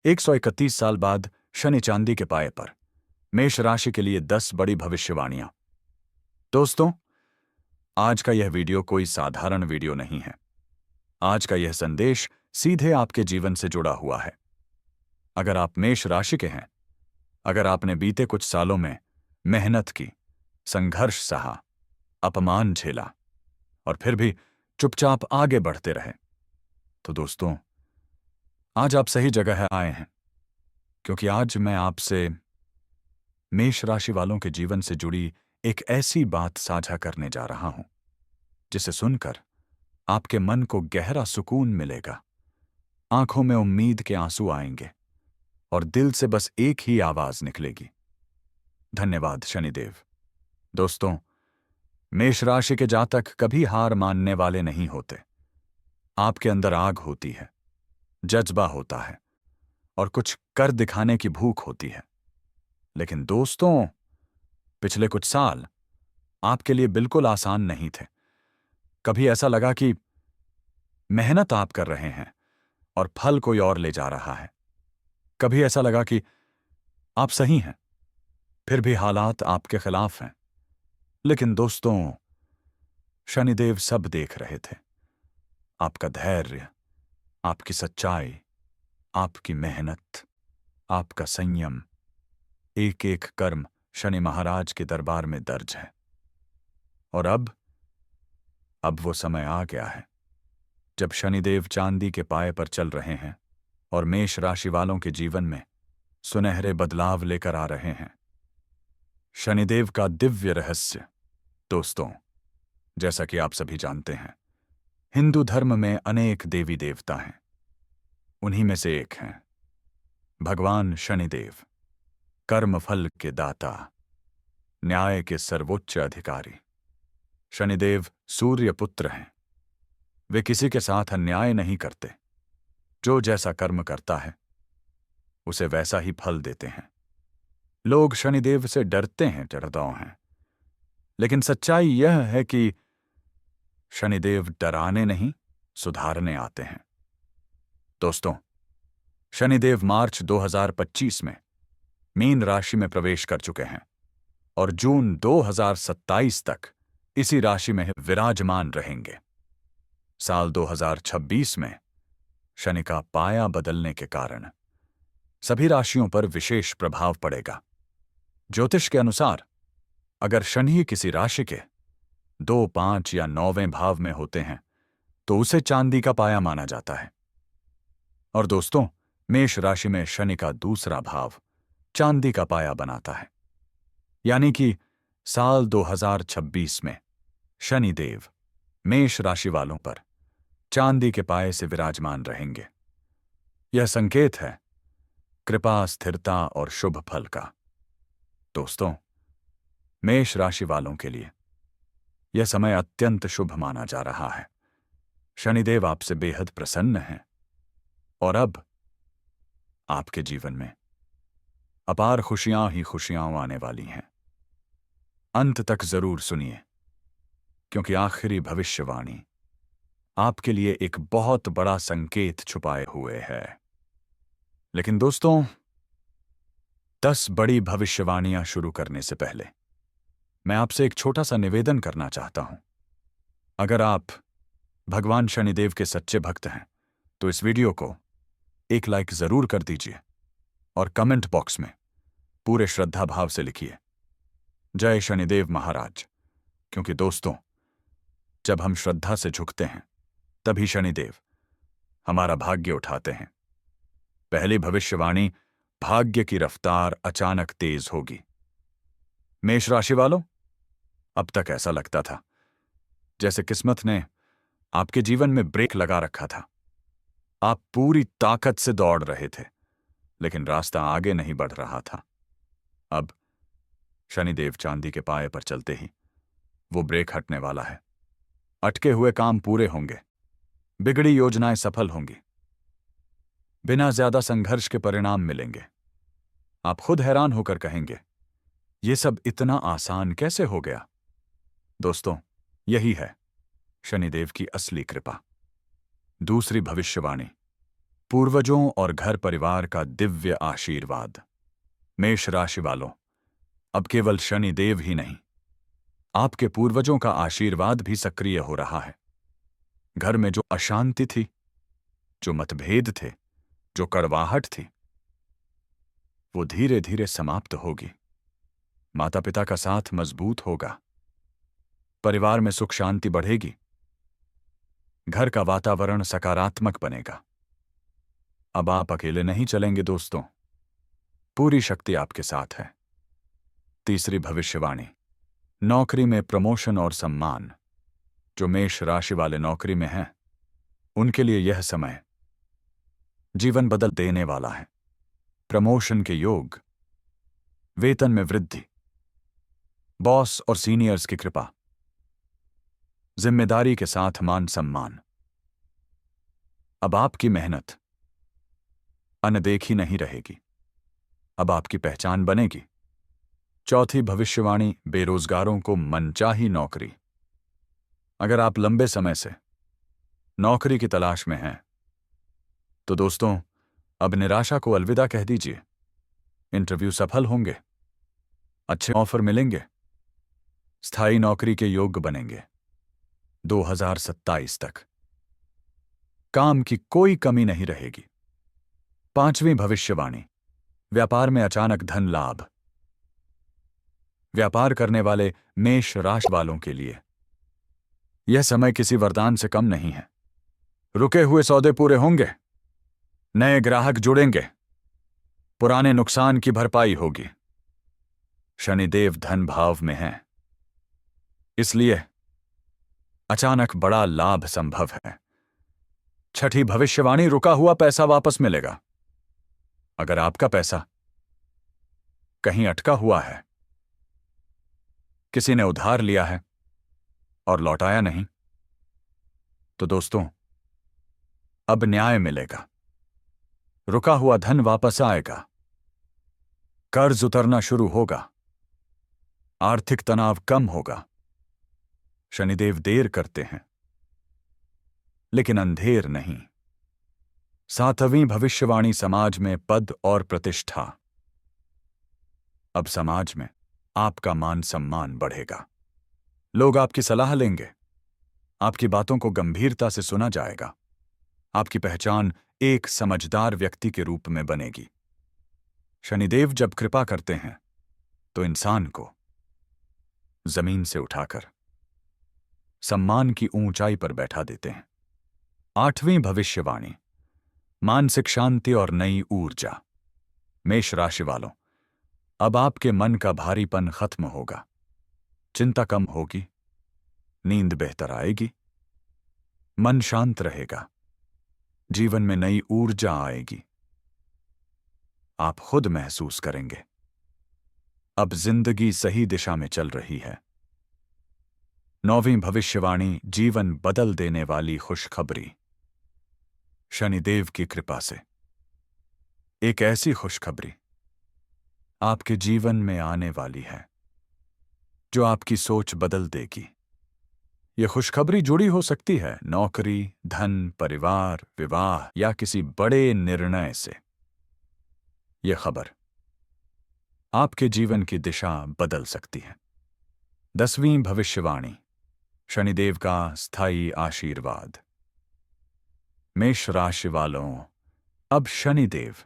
131 साल बाद शनि चांदी के पाए पर। मेष राशि के लिए 10 बड़ी भविष्यवाणियां। दोस्तों, आज का यह वीडियो कोई साधारण वीडियो नहीं है। आज का यह संदेश सीधे आपके जीवन से जुड़ा हुआ है। अगर आप मेष राशि के हैं, अगर आपने बीते कुछ सालों में मेहनत की, संघर्ष सहा, अपमान झेला और फिर भी चुपचाप आगे बढ़ते रहे, तो दोस्तों, आज आप सही जगह आए हैं। क्योंकि आज मैं आपसे मेष राशि वालों के जीवन से जुड़ी एक ऐसी बात साझा करने जा रहा हूं जिसे सुनकर आपके मन को गहरा सुकून मिलेगा, आंखों में उम्मीद के आंसू आएंगे और दिल से बस एक ही आवाज निकलेगी, धन्यवाद शनिदेव। दोस्तों, मेष राशि के जातक कभी हार मानने वाले नहीं होते। आपके अंदर आग होती है, जज्बा होता है और कुछ कर दिखाने की भूख होती है। लेकिन दोस्तों, पिछले कुछ साल आपके लिए बिल्कुल आसान नहीं थे। कभी ऐसा लगा कि मेहनत आप कर रहे हैं और फल कोई और ले जा रहा है। कभी ऐसा लगा कि आप सही हैं, फिर भी हालात आपके खिलाफ हैं। लेकिन दोस्तों, शनिदेव सब देख रहे थे। आपका धैर्य, आपकी सच्चाई, आपकी मेहनत, आपका संयम, एक एक कर्म शनि महाराज के दरबार में दर्ज है। और अब वो समय आ गया है जब शनिदेव चांदी के पाए पर चल रहे हैं और मेष राशि वालों के जीवन में सुनहरे बदलाव लेकर आ रहे हैं। शनिदेव का दिव्य रहस्य। दोस्तों, जैसा कि आप सभी जानते हैं, हिंदू धर्म में अनेक देवी देवता हैं। उन्हीं में से एक हैं भगवान शनिदेव, कर्मफल के दाता, न्याय के सर्वोच्च अधिकारी। शनिदेव सूर्य पुत्र हैं। वे किसी के साथ अन्याय नहीं करते। जो जैसा कर्म करता है उसे वैसा ही फल देते हैं। लोग शनिदेव से डरते हैं, डरदाव हैं। लेकिन सच्चाई यह है कि शनिदेव डराने नहीं, सुधारने आते हैं। दोस्तों, शनिदेव मार्च 2025 में मीन राशि में प्रवेश कर चुके हैं और जून 2027 तक इसी राशि में विराजमान रहेंगे। साल 2026 में शनि का पाया बदलने के कारण सभी राशियों पर विशेष प्रभाव पड़ेगा। ज्योतिष के अनुसार अगर शनि किसी राशि के 2, 5 या 9वें भाव में होते हैं तो उसे चांदी का पाया माना जाता है। और दोस्तों, मेष राशि में शनि का दूसरा भाव चांदी का पाया बनाता है। यानी कि साल 2026 में शनिदेव मेष राशि वालों पर चांदी के पाए से विराजमान रहेंगे। यह संकेत है कृपा, स्थिरता और शुभ फल का। दोस्तों, मेष राशि वालों के लिए यह समय अत्यंत शुभ माना जा रहा है। शनिदेव आपसे बेहद प्रसन्न हैं और अब आपके जीवन में अपार खुशियां ही खुशियां आने वाली हैं। अंत तक जरूर सुनिए, क्योंकि आखिरी भविष्यवाणी आपके लिए एक बहुत बड़ा संकेत छुपाए हुए है। लेकिन दोस्तों, 10 बड़ी भविष्यवाणियां शुरू करने से पहले मैं आपसे एक छोटा सा निवेदन करना चाहता हूं। अगर आप भगवान शनिदेव के सच्चे भक्त हैं तो इस वीडियो को एक लाइक जरूर कर दीजिए और कमेंट बॉक्स में पूरे श्रद्धा भाव से लिखिए, जय शनिदेव महाराज। क्योंकि दोस्तों, जब हम श्रद्धा से झुकते हैं तभी शनिदेव हमारा भाग्य उठाते हैं। पहली भविष्यवाणी, भाग्य की रफ्तार अचानक तेज होगी। मेष राशि वालों, अब तक ऐसा लगता था जैसे किस्मत ने आपके जीवन में ब्रेक लगा रखा था। आप पूरी ताकत से दौड़ रहे थे, लेकिन रास्ता आगे नहीं बढ़ रहा था। अब शनिदेव चांदी के पाए पर चलते ही वो ब्रेक हटने वाला है। अटके हुए काम पूरे होंगे, बिगड़ी योजनाएं सफल होंगी, बिना ज्यादा संघर्ष के परिणाम मिलेंगे। आप खुद हैरान होकर कहेंगे, ये सब इतना आसान कैसे हो गया? दोस्तों, यही है शनिदेव की असली कृपा। दूसरी भविष्यवाणी, पूर्वजों और घर परिवार का दिव्य आशीर्वाद। मेष राशि वालों, अब केवल शनिदेव ही नहीं, आपके पूर्वजों का आशीर्वाद भी सक्रिय हो रहा है। घर में जो अशांति थी, जो मतभेद थे, जो कड़वाहट थी, वो धीरे धीरे समाप्त होगी। माता पिता का साथ मजबूत होगा, परिवार में सुख शांति बढ़ेगी, घर का वातावरण सकारात्मक बनेगा। अब आप अकेले नहीं चलेंगे दोस्तों, पूरी शक्ति आपके साथ है। तीसरी भविष्यवाणी, नौकरी में प्रमोशन और सम्मान। जो मेष राशि वाले नौकरी में हैं, उनके लिए यह समय जीवन बदल देने वाला है। प्रमोशन के योग, वेतन में वृद्धि, बॉस और सीनियर्स की कृपा, जिम्मेदारी के साथ मान सम्मान। अब आपकी मेहनत अनदेखी नहीं रहेगी, अब आपकी पहचान बनेगी। चौथी भविष्यवाणी, बेरोजगारों को मनचाही नौकरी। अगर आप लंबे समय से नौकरी की तलाश में हैं, तो दोस्तों अब निराशा को अलविदा कह दीजिए। इंटरव्यू सफल होंगे, अच्छे ऑफर मिलेंगे, स्थायी नौकरी के योग्य बनेंगे। 2027 तक काम की कोई कमी नहीं रहेगी। पांचवी भविष्यवाणी, व्यापार में अचानक धन लाभ। व्यापार करने वाले मेष राशि वालों के लिए यह समय किसी वरदान से कम नहीं है। रुके हुए सौदे पूरे होंगे, नए ग्राहक जुड़ेंगे, पुराने नुकसान की भरपाई होगी। शनिदेव धन भाव में हैं, इसलिए अचानक बड़ा लाभ संभव है। छठी भविष्यवाणी, रुका हुआ पैसा वापस मिलेगा। अगर आपका पैसा कहीं अटका हुआ है, किसी ने उधार लिया है और लौटाया नहीं, तो दोस्तों अब न्याय मिलेगा। रुका हुआ धन वापस आएगा, कर्ज उतरना शुरू होगा, आर्थिक तनाव कम होगा। शनिदेव देर करते हैं, लेकिन अंधेर नहीं। सातवीं भविष्यवाणी, समाज में पद और प्रतिष्ठा। अब समाज में आपका मान सम्मान बढ़ेगा, लोग आपकी सलाह लेंगे, आपकी बातों को गंभीरता से सुना जाएगा। आपकी पहचान एक समझदार व्यक्ति के रूप में बनेगी। शनिदेव जब कृपा करते हैं, तो इंसान को जमीन से उठाकर सम्मान की ऊंचाई पर बैठा देते हैं। आठवीं भविष्यवाणी, मानसिक शांति और नई ऊर्जा। मेष राशि वालों, अब आपके मन का भारीपन खत्म होगा, चिंता कम होगी, नींद बेहतर आएगी, मन शांत रहेगा, जीवन में नई ऊर्जा आएगी। आप खुद महसूस करेंगे अब जिंदगी सही दिशा में चल रही है। नौवीं भविष्यवाणी, जीवन बदल देने वाली खुशखबरी। शनिदेव की कृपा से एक ऐसी खुशखबरी आपके जीवन में आने वाली है जो आपकी सोच बदल देगी। यह खुशखबरी जुड़ी हो सकती है नौकरी, धन, परिवार, विवाह या किसी बड़े निर्णय से। यह खबर आपके जीवन की दिशा बदल सकती है। 10वीं भविष्यवाणी, शनिदेव का स्थायी आशीर्वाद। मेष राशि वालों, अब शनिदेव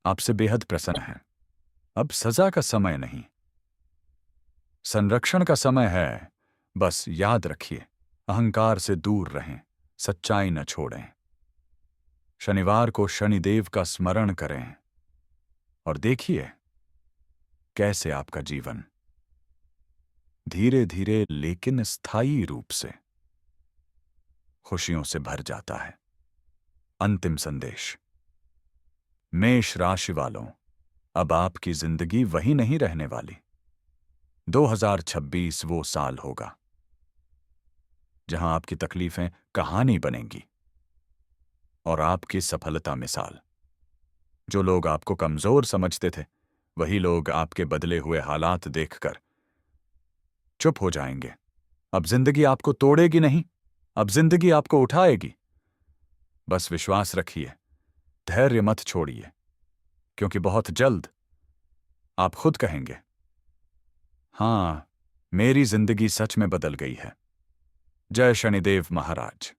आपसे बेहद प्रसन्न है। अब सजा का समय नहीं, संरक्षण का समय है। बस याद रखिए, अहंकार से दूर रहें, सच्चाई न छोड़ें। शनिवार को शनिदेव का स्मरण करें और देखिए कैसे आपका जीवन धीरे धीरे लेकिन स्थायी रूप से खुशियों से भर जाता है। अंतिम संदेश, मेष राशि वालों, अब आपकी जिंदगी वही नहीं रहने वाली। 2026 वो साल होगा जहां आपकी तकलीफें कहानी बनेंगी और आपकी सफलता मिसाल। जो लोग आपको कमजोर समझते थे, वही लोग आपके बदले हुए हालात देखकर चुप हो जाएंगे। अब जिंदगी आपको तोड़ेगी नहीं, अब जिंदगी आपको उठाएगी। बस विश्वास रखिए, धैर्य मत छोड़िए, क्योंकि बहुत जल्द आप खुद कहेंगे, हाँ, मेरी जिंदगी सच में बदल गई है। जय शनिदेव महाराज।